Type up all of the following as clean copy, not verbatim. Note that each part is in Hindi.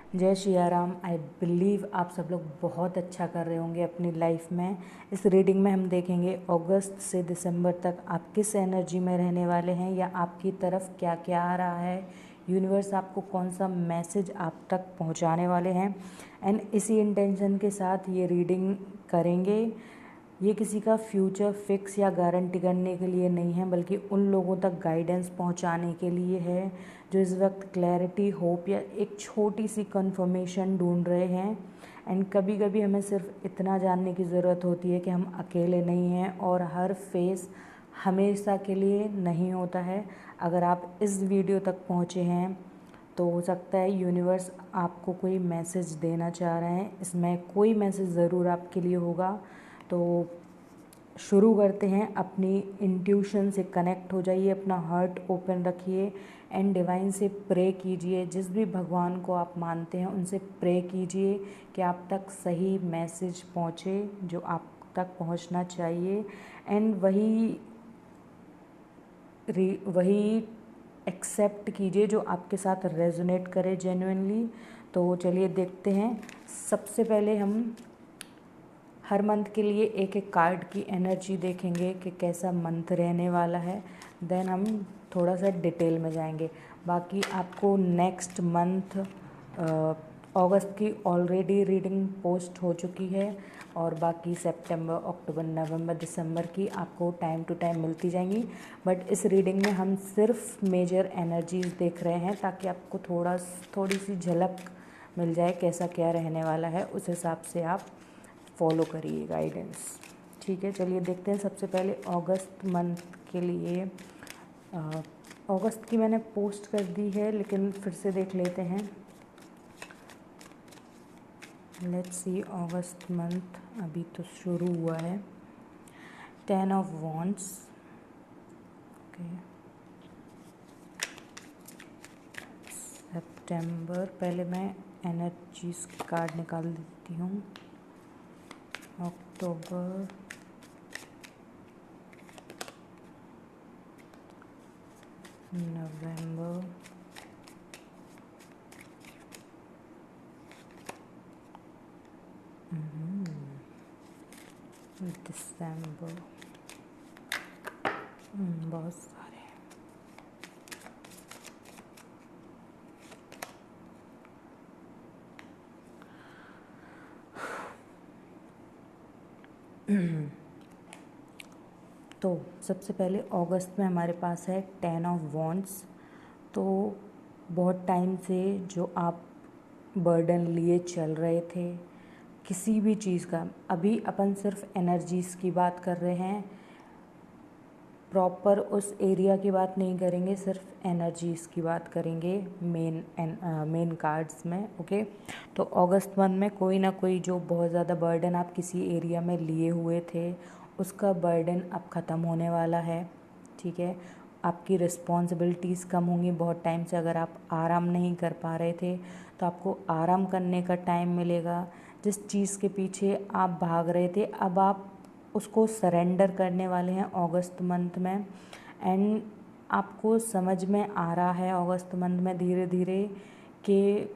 जय सिया राम। आई बिलीव आप सब लोग बहुत अच्छा कर रहे होंगे अपनी लाइफ में। इस रीडिंग में हम देखेंगे अगस्त से दिसंबर तक आप किस एनर्जी में रहने वाले हैं या आपकी तरफ क्या क्या आ रहा है, यूनिवर्स आपको कौन सा मैसेज आप तक पहुंचाने वाले हैं। एंड इसी इंटेंशन के साथ ये रीडिंग करेंगे। ये किसी का फ्यूचर फिक्स या गारंटी करने के लिए नहीं है, बल्कि उन लोगों तक गाइडेंस पहुंचाने के लिए है जो इस वक्त क्लैरिटी, होप या एक छोटी सी कंफर्मेशन ढूंढ रहे हैं। एंड कभी कभी हमें सिर्फ इतना जानने की ज़रूरत होती है कि हम अकेले नहीं हैं और हर फेस हमेशा के लिए नहीं होता है। अगर आप इस वीडियो तक पहुँचे हैं तो हो सकता है यूनिवर्स आपको कोई मैसेज देना चाह रहे हैं। इसमें कोई मैसेज ज़रूर आपके लिए होगा। तो शुरू करते हैं। अपनी इंट्यूशन से कनेक्ट हो जाइए, अपना हार्ट ओपन रखिए एंड डिवाइन से प्रे कीजिए। जिस भी भगवान को आप मानते हैं उनसे प्रे कीजिए कि आप तक सही मैसेज पहुँचे जो आप तक पहुँचना चाहिए। एंड वही एक्सेप्ट कीजिए जो आपके साथ रेजोनेट करे जेन्युइनली। तो चलिए देखते हैं। सबसे पहले हम हर मंथ के लिए एक एक कार्ड की एनर्जी देखेंगे कि कैसा मंथ रहने वाला है। देन हम थोड़ा सा डिटेल में जाएंगे। बाकी आपको नेक्स्ट मंथ अगस्त की ऑलरेडी रीडिंग पोस्ट हो चुकी है और बाकी सितंबर, अक्टूबर, नवंबर, दिसंबर की आपको टाइम टू टाइम मिलती जाएंगी। बट इस रीडिंग में हम सिर्फ मेजर एनर्जीज देख रहे हैं ताकि आपको थोड़ी सी झलक मिल जाए कैसा क्या रहने वाला है। उस हिसाब से आप फॉलो करिए गाइडेंस। ठीक है, चलिए देखते हैं। सबसे पहले अगस्त मंथ के लिए अगस्त की मैंने पोस्ट कर दी है, लेकिन फिर से देख लेते हैं। लेट्स सी अगस्त मंथ अभी तो शुरू हुआ है। 10 ऑफ वॉन्ड्स। ओके, सितंबर। पहले मैं एनर्जीज कार्ड निकाल देती हूँ। अक्टूबर, नवंबर, दिसंबर। बहुत सारे तो सबसे पहले अगस्त में हमारे पास है 10 ऑफ वॉन्ड्स। तो बहुत टाइम से जो आप बर्डन लिए चल रहे थे किसी भी चीज़ का, अभी अपन सिर्फ एनर्जीज़ की बात कर रहे हैं, प्रॉपर उस एरिया की बात नहीं करेंगे, सिर्फ एनर्जीज़ की बात करेंगे मेन कार्ड्स में। ओके, तो अगस्त मंथ में कोई ना कोई जो बहुत ज़्यादा बर्डन आप किसी एरिया में लिए हुए थे उसका बर्डन अब ख़त्म होने वाला है। ठीक है, आपकी रिस्पॉन्सिबिलिटीज़ कम होंगी। बहुत टाइम से अगर आप आराम नहीं कर पा रहे थे तो आपको आराम करने का टाइम मिलेगा। जिस चीज़ के पीछे आप भाग रहे थे अब आप उसको सरेंडर करने वाले हैं अगस्त मंथ में। एंड आपको समझ में आ रहा है अगस्त मंथ में धीरे धीरे कि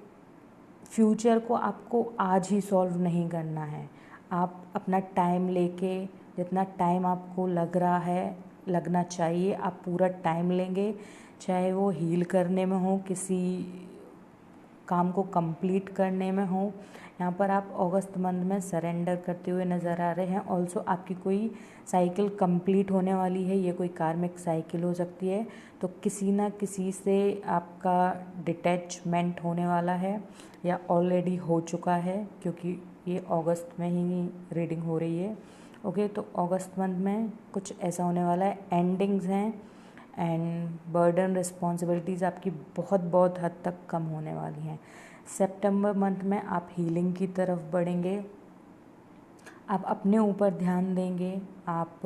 फ्यूचर को आपको आज ही सॉल्व नहीं करना है। आप अपना टाइम लेके, जितना टाइम आपको लग रहा है, लगना चाहिए, आप पूरा टाइम लेंगे। चाहे वो हील करने में हो, किसी काम को कंप्लीट करने में हो, यहाँ पर आप अगस्त मंथ में सरेंडर करते हुए नज़र आ रहे हैं। ऑल्सो आपकी कोई साइकिल कंप्लीट होने वाली है, ये कोई कार्मिक साइकिल हो सकती है। तो किसी ना किसी से आपका डिटैचमेंट होने वाला है या ऑलरेडी हो चुका है, क्योंकि ये अगस्त में ही रीडिंग हो रही है। ओके, तो अगस्त मंथ में कुछ ऐसा होने वाला है, एंडिंग्स हैं एंड बर्डन, रिस्पॉन्सिबिलिटीज़ आपकी बहुत बहुत हद तक कम होने वाली हैं। सितंबर मंथ में आप हीलिंग की तरफ बढ़ेंगे, आप अपने ऊपर ध्यान देंगे, आप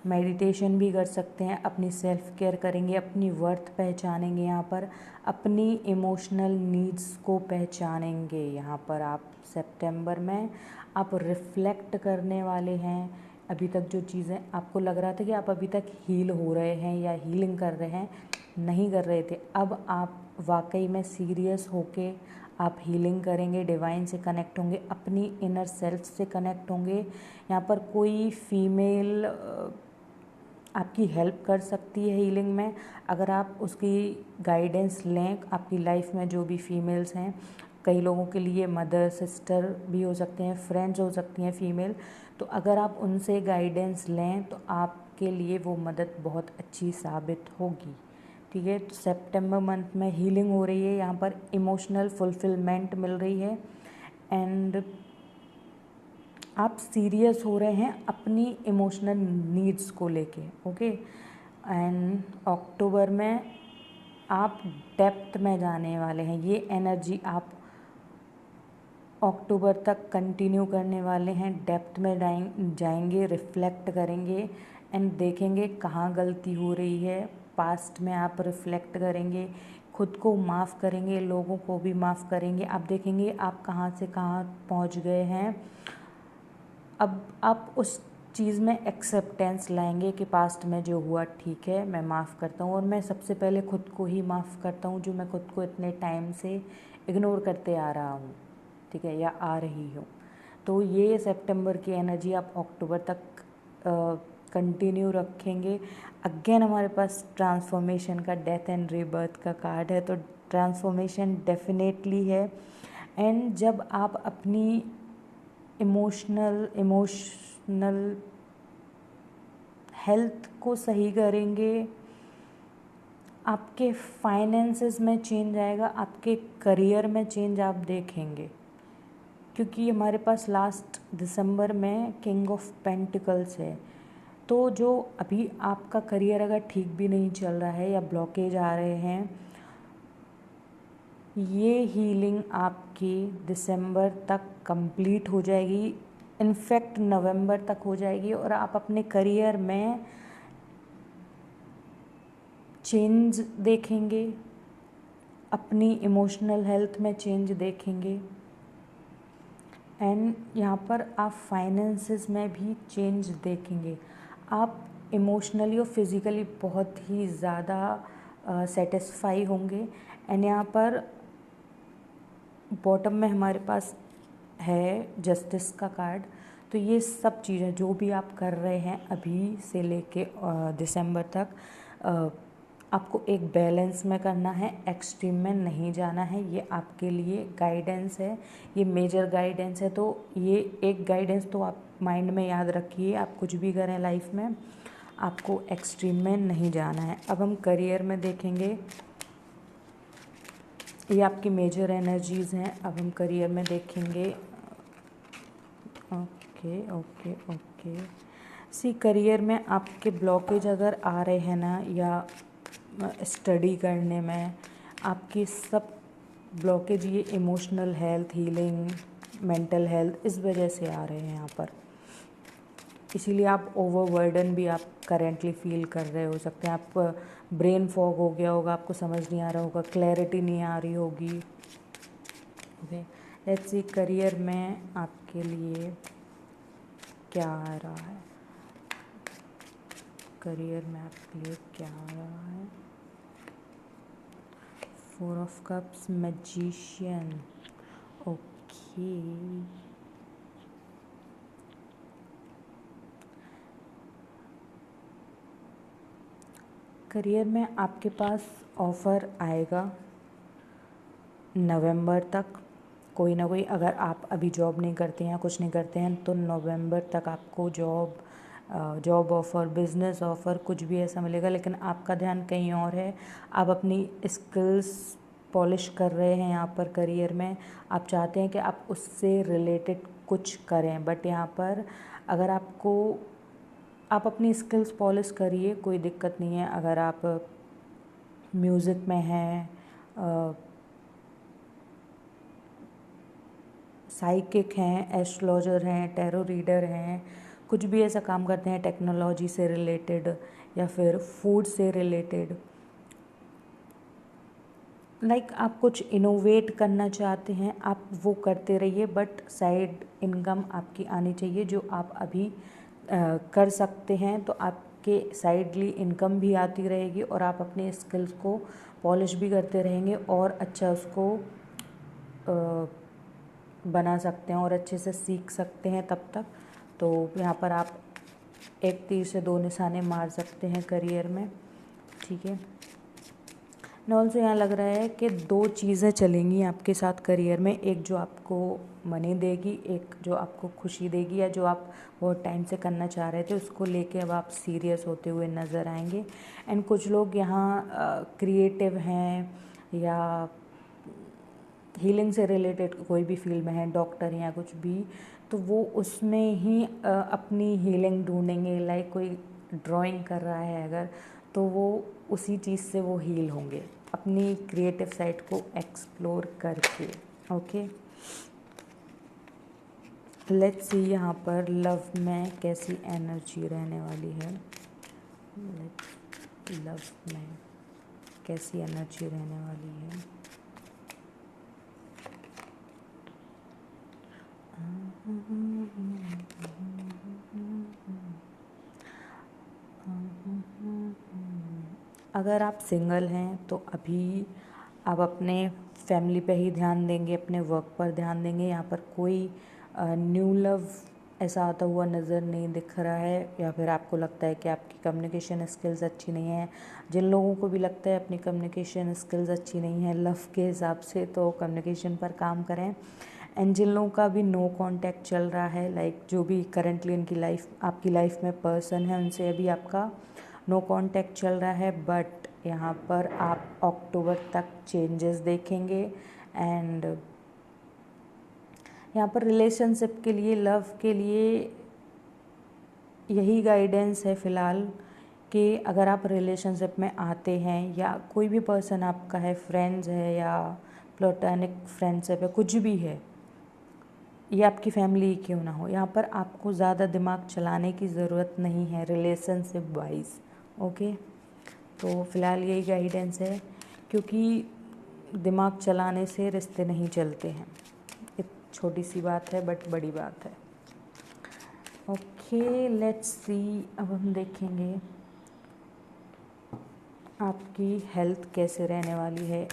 मेडिटेशन भी कर सकते हैं, अपनी सेल्फ केयर करेंगे, अपनी वर्थ पहचानेंगे, यहाँ पर अपनी इमोशनल नीड्स को पहचानेंगे। यहाँ पर आप सितंबर में आप रिफ्लेक्ट करने वाले हैं। अभी तक जो चीज़ें आपको लग रहा था कि आप अभी तक हील हो रहे हैं या हीलिंग कर रहे हैं, नहीं कर रहे थे, अब आप वाकई में सीरियस होके आप हीलिंग करेंगे, डिवाइन से कनेक्ट होंगे, अपनी इनर सेल्फ से कनेक्ट होंगे। यहाँ पर कोई फीमेल आपकी हेल्प कर सकती है हीलिंग में, अगर आप उसकी गाइडेंस लें। आपकी लाइफ में जो भी फीमेल्स हैं, कई लोगों के लिए मदर, सिस्टर भी हो सकते हैं, फ्रेंड्स हो सकती हैं फीमेल, तो अगर आप उनसे गाइडेंस लें तो आपके लिए वो मदद बहुत अच्छी साबित होगी। ठीक है, तो सितंबर मंथ में हीलिंग हो रही है, यहाँ पर इमोशनल फुलफिलमेंट मिल रही है एंड आप सीरियस हो रहे हैं अपनी इमोशनल नीड्स को लेके। ओके, एंड अक्टूबर में आप डेप्थ में जाने वाले हैं। ये एनर्जी आप अक्टूबर तक कंटिन्यू करने वाले हैं। डेप्थ में जाएंगे, रिफ्लेक्ट करेंगे एंड देखेंगे कहाँ गलती हो रही है। पास्ट में आप रिफ्लेक्ट करेंगे, खुद को माफ़ करेंगे, लोगों को भी माफ़ करेंगे। आप देखेंगे आप कहाँ से कहाँ पहुँच गए हैं। अब आप उस चीज़ में एक्सेप्टेंस लाएंगे कि पास्ट में जो हुआ ठीक है, मैं माफ़ करता हूँ और मैं सबसे पहले खुद को ही माफ़ करता हूँ, जो मैं खुद को इतने टाइम से इग्नोर करते आ रहा हूँ, ठीक है, या आ रही हूँ। तो ये सितंबर की एनर्जी आप अक्टूबर तक कंटिन्यू रखेंगे। अगेन हमारे पास ट्रांसफॉर्मेशन का, डेथ एंड रीबर्थ का कार्ड है, तो ट्रांसफॉर्मेशन डेफिनेटली है। एंड जब आप अपनी इमोशनल हेल्थ को सही करेंगे, आपके फाइनेंसेस में चेंज आएगा, आपके करियर में चेंज आप देखेंगे, क्योंकि हमारे पास लास्ट दिसंबर में किंग ऑफ पेंटिकल्स है। तो जो अभी आपका करियर अगर ठीक भी नहीं चल रहा है या ब्लॉकेज आ रहे हैं, ये हीलिंग आपकी दिसंबर तक कंप्लीट हो जाएगी, इनफैक्ट नवंबर तक हो जाएगी, और आप अपने करियर में चेंज देखेंगे, अपनी इमोशनल हेल्थ में चेंज देखेंगे एंड यहाँ पर आप फाइनेंसेस में भी चेंज देखेंगे। आप इमोशनली और फिज़िकली बहुत ही ज़्यादा सेटिस्फाई होंगे। एंड यहाँ पर बॉटम में हमारे पास है जस्टिस का कार्ड। तो ये सब चीज़ें जो भी आप कर रहे हैं अभी से लेके दिसंबर तक, आपको एक बैलेंस में करना है, एक्सट्रीम में नहीं जाना है। ये आपके लिए गाइडेंस है, ये मेजर गाइडेंस है। तो ये एक गाइडेंस तो आप माइंड में याद रखिए, आप कुछ भी करें लाइफ में, आपको एक्सट्रीम में नहीं जाना है। अब हम करियर में देखेंगे, ये आपकी मेजर एनर्जीज़ हैं। अब हम करियर में देखेंगे। ओके ओके ओके, सी करियर में आपके ब्लॉकेज अगर आ रहे हैं ना, या स्टडी करने में आपकी सब ब्लॉकेज, ये emotional health, healing, mental health, इस वजह से आ रहे हैं यहाँ पर। इसीलिए आप ओवरबर्डन भी आप करेंटली फील कर रहे हो सकते हैं। आप ब्रेन फॉग हो गया होगा, आपको समझ नहीं आ रहा होगा, क्लैरिटी नहीं आ रही होगी। ओके, लेट्स सी करियर में आपके लिए क्या आ रहा है। करियर में आपके लिए क्या आ रहा है। 4 of cups, magician. Okay, career में आपके पास ऑफ़र आएगा नवंबर तक, कोई ना कोई। अगर आप अभी जॉब नहीं करते हैं, कुछ नहीं करते हैं, तो नवंबर तक आपको जॉब ऑफ़र, बिज़नेस ऑफ़र, कुछ भी ऐसा मिलेगा। लेकिन आपका ध्यान कहीं और है, आप अपनी स्किल्स पॉलिश कर रहे हैं यहाँ पर करियर में। आप चाहते हैं कि आप उससे रिलेटेड कुछ करें, बट यहाँ पर अगर आप अपनी स्किल्स पॉलिश करिए, कोई दिक्कत नहीं है। अगर आप म्यूज़िक में हैं, साइकिक हैं, एस्ट्रोलॉजर हैं, टैरो रीडर हैं, कुछ भी ऐसा काम करते हैं टेक्नोलॉजी से रिलेटेड या फिर फूड से रिलेटेड, आप कुछ इनोवेट करना चाहते हैं, आप वो करते रहिए, बट साइड इनकम आपकी आनी चाहिए जो आप अभी कर सकते हैं। तो आपके साइडली इनकम भी आती रहेगी और आप अपने स्किल्स को पॉलिश भी करते रहेंगे और अच्छा उसको बना सकते हैं और अच्छे से सीख सकते हैं तब तक। तो यहाँ पर आप एक तीर से दो निशाने मार सकते हैं करियर में, ठीक है। एंड ऑल्सो यहाँ लग रहा है कि दो चीज़ें चलेंगी आपके साथ करियर में, एक जो आपको मनी देगी, एक जो आपको खुशी देगी, या जो आप बहुत टाइम से करना चाह रहे थे उसको लेके अब आप सीरियस होते हुए नज़र आएंगे। एंड कुछ लोग यहाँ क्रिएटिव हैं या हीलिंग से रिलेटेड कोई भी फील्ड में है, डॉक्टर या कुछ भी, तो वो उसमें ही अपनी हीलिंग ढूंढेंगे। लाइक कोई ड्राइंग कर रहा है अगर, तो वो उसी चीज़ से वो हील होंगे, अपनी क्रिएटिव साइड को एक्सप्लोर करके। ओके, लेट्स सी यहाँ पर लव में कैसी एनर्जी रहने वाली है। लव में कैसी एनर्जी रहने वाली है। अगर आप सिंगल हैं तो अभी आप अपने फैमिली पे ही ध्यान देंगे, अपने वर्क पर ध्यान देंगे। यहाँ पर कोई न्यू लव ऐसा आता हुआ नज़र नहीं दिख रहा है, या फिर आपको लगता है कि आपकी कम्युनिकेशन स्किल्स अच्छी नहीं है। जिन लोगों को भी लगता है अपनी कम्युनिकेशन स्किल्स अच्छी नहीं है लव के हिसाब से, तो कम्युनिकेशन पर काम करें। एंड जिन लोगों का भी नो कांटेक्ट चल रहा है, लाइक जो भी करंटली उनकी लाइफ, आपकी लाइफ में पर्सन है, उनसे अभी आपका नो कांटेक्ट चल रहा है, बट यहाँ पर आप अक्टूबर तक चेंजेस देखेंगे। एंड यहाँ पर रिलेशनशिप के लिए, लव के लिए यही गाइडेंस है फ़िलहाल कि अगर आप रिलेशनशिप में आते हैं या कोई भी पर्सन आपका है, फ्रेंड्स है या प्लेटोनिक फ्रेंडशिप है, कुछ भी है, ये आपकी फैमिली क्यों ना हो, यहाँ पर आपको ज़्यादा दिमाग चलाने की ज़रूरत नहीं है रिलेशनशिप वाइज। ओके, तो फ़िलहाल यही गाइडेंस है, क्योंकि दिमाग चलाने से रिश्ते नहीं चलते हैं। एक छोटी सी बात है बट बड़ी बात है। ओके, लेट्स सी, अब हम देखेंगे आपकी हेल्थ कैसे रहने वाली है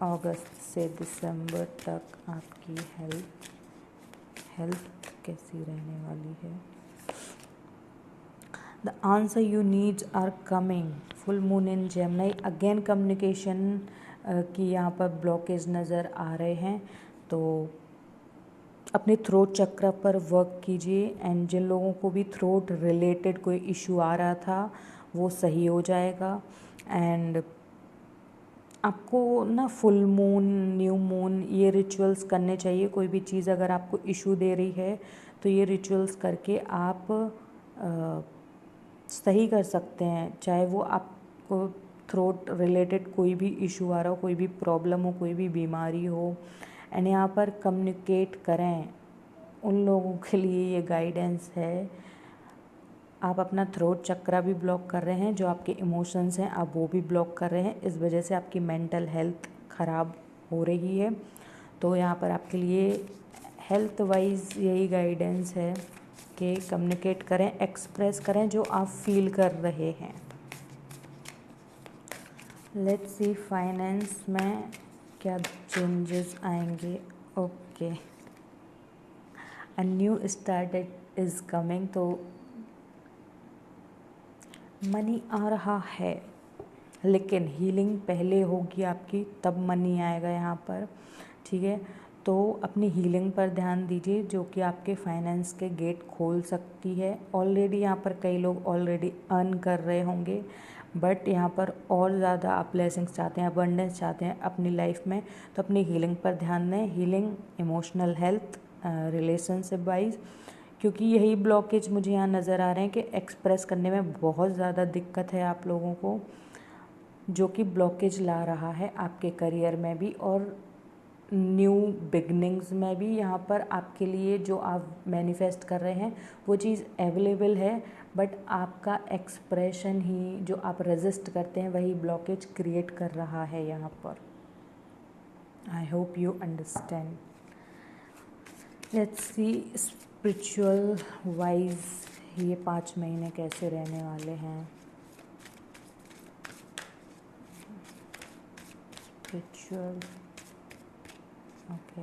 अगस्त से दिसंबर तक। आपकी हेल्थ कैसी रहने वाली है। The answer you needs are coming. Full moon in Gemini, again communication की यहाँ पर ब्लॉकेज नज़र आ रहे हैं, तो अपने थ्रोट चक्र पर वर्क कीजिए। एंड जिन लोगों को भी थ्रोट रिलेटेड कोई इशू आ रहा था वो सही हो जाएगा। एंड आपको ना फुल मून, न्यू मून, ये रिचुअल्स करने चाहिए। कोई भी चीज़ अगर आपको इशू दे रही है तो ये रिचुअल्स करके आप सही कर सकते हैं। चाहे वो आपको थ्रोट रिलेटेड कोई भी इशू आ रहा हो, कोई भी प्रॉब्लम हो, कोई भी बीमारी हो। एंड यहाँ पर कम्युनिकेट करें, उन लोगों के लिए ये गाइडेंस है। आप अपना थ्रोट चक्रा भी ब्लॉक कर रहे हैं, जो आपके इमोशंस हैं आप वो भी ब्लॉक कर रहे हैं, इस वजह से आपकी मेंटल हेल्थ ख़राब हो रही है। तो यहाँ पर आपके लिए हेल्थ वाइज यही गाइडेंस है कि कम्युनिकेट करें, एक्सप्रेस करें जो आप फील कर रहे हैं। लेट्स सी फाइनेंस में क्या चेंजेस आएंगे। Okay, a new start is coming, तो मनी आ रहा है, लेकिन हीलिंग पहले होगी आपकी, तब मनी आएगा यहाँ पर, ठीक है। तो अपनी हीलिंग पर ध्यान दीजिए, जो कि आपके फाइनेंस के गेट खोल सकती है। ऑलरेडी यहाँ पर कई लोग ऑलरेडी अर्न कर रहे होंगे, बट यहाँ पर और ज़्यादा आप ब्लेसिंग्स चाहते हैं, अबंडेंस चाहते हैं अपनी लाइफ में, तो अपनी हीलिंग पर ध्यान दें। Healing, emotional health, relationship wise, क्योंकि यही ब्लॉकेज मुझे यहाँ नज़र आ रहे हैं कि एक्सप्रेस करने में बहुत ज़्यादा दिक्कत है आप लोगों को, जो कि ब्लॉकेज ला रहा है आपके करियर में भी और न्यू बिगनिंग्स में भी। यहाँ पर आपके लिए जो आप मैनिफेस्ट कर रहे हैं वो चीज़ अवेलेबल है, बट आपका एक्सप्रेशन ही, जो आप रेजिस्ट करते हैं, वही ब्लॉकेज क्रिएट कर रहा है यहाँ पर। I hope you understand. Let's see spiritual wise ये 5 महीने कैसे रहने वाले हैं। Spiritual okay.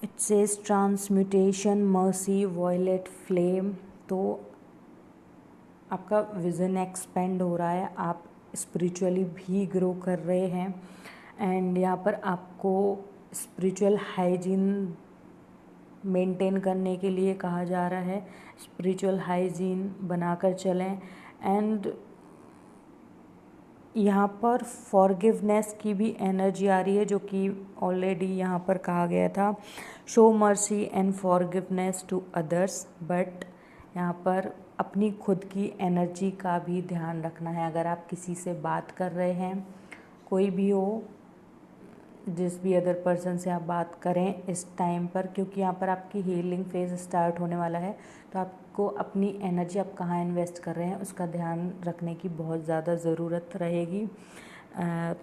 It says transmutation, mercy, violet flame. तो आपका विज़न एक्सपेंड हो रहा है, आप स्पिरिचुअली भी ग्रो कर रहे हैं। एंड यहाँ पर आपको स्पिरिचुअल हाइजीन मेंटेन करने के लिए कहा जा रहा है। स्पिरिचुअल हाइजीन बनाकर चलें। एंड यहाँ पर फॉरगिवनेस की भी एनर्जी आ रही है, जो कि ऑलरेडी यहाँ पर कहा गया था, show mercy and forgiveness to others. But यहाँ पर अपनी खुद की एनर्जी का भी ध्यान रखना है। अगर आप किसी से बात कर रहे हैं, कोई भी हो, जिस भी अदर पर्सन से आप बात करें इस टाइम पर, क्योंकि यहाँ पर आपकी हीलिंग फेज स्टार्ट होने वाला है, तो आपको अपनी एनर्जी आप कहाँ इन्वेस्ट कर रहे हैं उसका ध्यान रखने की बहुत ज़्यादा ज़रूरत रहेगी।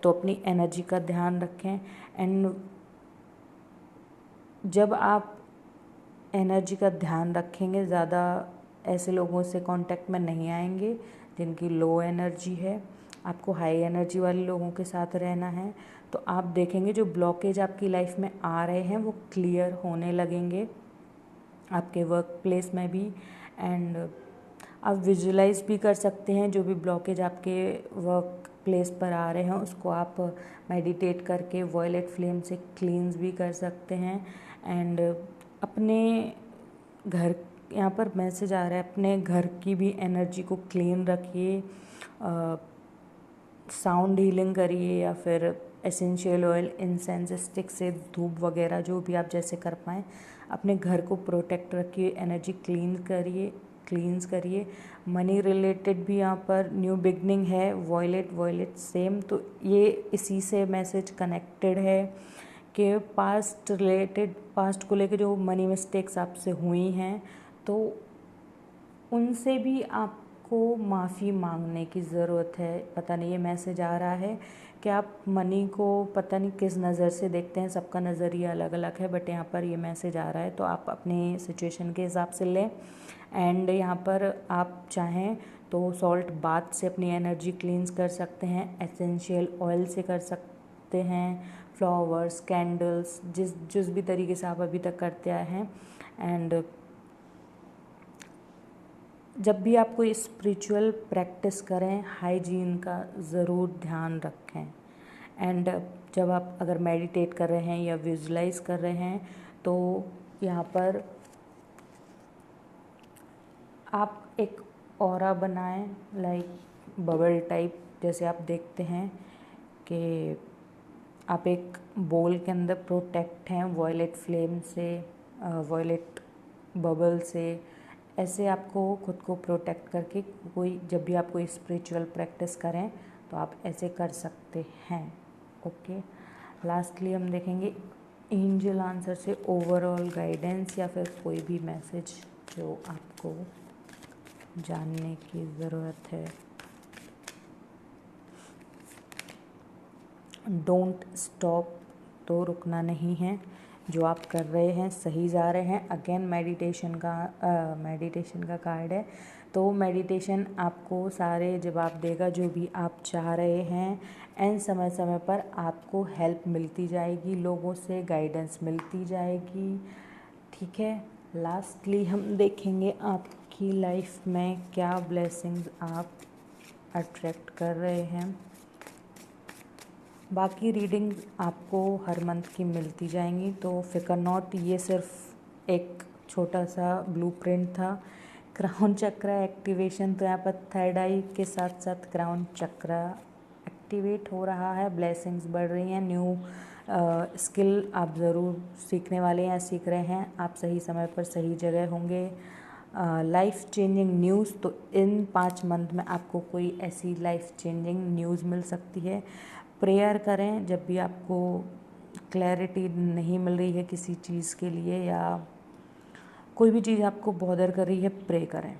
तो अपनी एनर्जी का ध्यान रखें। एंड जब आप एनर्जी का ध्यान रखेंगे, ज़्यादा ऐसे लोगों से कांटेक्ट में नहीं आएंगे जिनकी लो एनर्जी है। आपको हाई एनर्जी वाले लोगों के साथ रहना है। तो आप देखेंगे जो ब्लॉकेज आपकी लाइफ में आ रहे हैं वो क्लियर होने लगेंगे आपके वर्क प्लेस में भी। एंड आप विजुलाइज भी कर सकते हैं जो भी ब्लॉकेज आपके वर्क प्लेस पर आ रहे हैं, उसको आप मेडिटेट करके वॉयलेट फ्लेम से क्लींस भी कर सकते हैं। एंड अपने घर, यहाँ पर मैसेज आ रहा है, अपने घर की भी एनर्जी को क्लीन रखिए, साउंड हीलिंग करिए, या फिर एसेंशियल ऑयल, इंसेंस स्टिक से धूप वगैरह जो भी आप जैसे कर पाएँ, अपने घर को प्रोटेक्ट रखिए, एनर्जी क्लींस करिए। मनी रिलेटेड भी यहाँ पर न्यू बिगनिंग है, वॉयलेट सेम, तो ये इसी से मैसेज कनेक्टेड है कि पास्ट को लेके जो मनी मिस्टेक्स आपसे हुई हैं, तो उनसे भी आपको माफ़ी मांगने की ज़रूरत है। पता नहीं, ये मैसेज आ रहा है कि आप मनी को पता नहीं किस नज़र से देखते हैं, सबका नज़रिया अलग अलग है, बट यहाँ पर ये मैसेज आ रहा है, तो आप अपनी सिचुएशन के हिसाब से लें। एंड यहाँ पर आप चाहें तो सॉल्ट बाथ से अपनी एनर्जी क्लींस कर सकते हैं, एसेंशियल ऑयल से कर सकते हैं, फ्लावर्स, कैंडल्स, जिस भी तरीके से आप अभी तक करते आए हैं। एंड जब भी आप कोई स्पिरिचुअल प्रैक्टिस करें, हाइजीन का ज़रूर ध्यान रखें। एंड जब आप अगर मेडिटेट कर रहे हैं या विजुलाइज कर रहे हैं, तो यहाँ पर आप एक ऑरा बनाएं, लाइक बबल टाइप, जैसे आप देखते हैं कि आप एक बोल के अंदर प्रोटेक्ट हैं वॉयलेट फ्लेम से, वॉयलेट बबल से। ऐसे आपको खुद को प्रोटेक्ट करके जब भी आप कोई स्पिरिचुअल प्रैक्टिस करें तो आप ऐसे कर सकते हैं। ओके, लास्टली हम देखेंगे एंजल आंसर से ओवरऑल गाइडेंस या फिर कोई भी मैसेज जो आपको जानने की ज़रूरत है। डोंट स्टॉप, तो रुकना नहीं है, जो आप कर रहे हैं सही जा रहे हैं। अगेन मेडिटेशन का कार्ड है, तो मेडिटेशन आपको सारे जवाब देगा जो भी आप चाह रहे हैं। एंड समय समय पर आपको हेल्प मिलती जाएगी, लोगों से गाइडेंस मिलती जाएगी। ठीक है, लास्टली हम देखेंगे आपकी लाइफ में क्या ब्लेसिंग्स आप अट्रैक्ट कर रहे हैं। बाकी रीडिंग आपको हर मंथ की मिलती जाएंगी, तो फिकर नॉट। ये सिर्फ एक छोटा सा ब्लूप्रिंट था। क्राउन चक्र एक्टिवेशन, तो यहाँ पर थर्ड आई के साथ साथ क्राउन चक्र एक्टिवेट हो रहा है, ब्लेसिंग्स बढ़ रही हैं, न्यू स्किल आप ज़रूर सीखने वाले हैं, सीख रहे हैं, आप सही समय पर सही जगह होंगे। लाइफ चेंजिंग न्यूज़, तो इन 5 मंथ में आपको कोई ऐसी लाइफ चेंजिंग न्यूज़ मिल सकती है। प्रेयर करें जब भी आपको क्लैरिटी नहीं मिल रही है किसी चीज़ के लिए, या कोई भी चीज़ आपको बॉदर कर रही है, प्रे करें।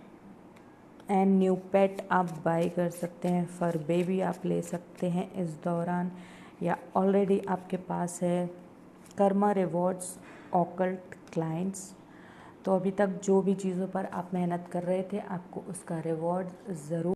एंड न्यू पेट आप बाय कर सकते हैं, फर बेबी आप ले सकते हैं इस दौरान, या ऑलरेडी आपके पास है। कर्मा रिवॉर्ड्स, ऑकल्ट क्लाइंट्स, तो अभी तक जो भी चीज़ों पर आप मेहनत कर रहे थे आपको उसका रिवॉर्ड ज़रूर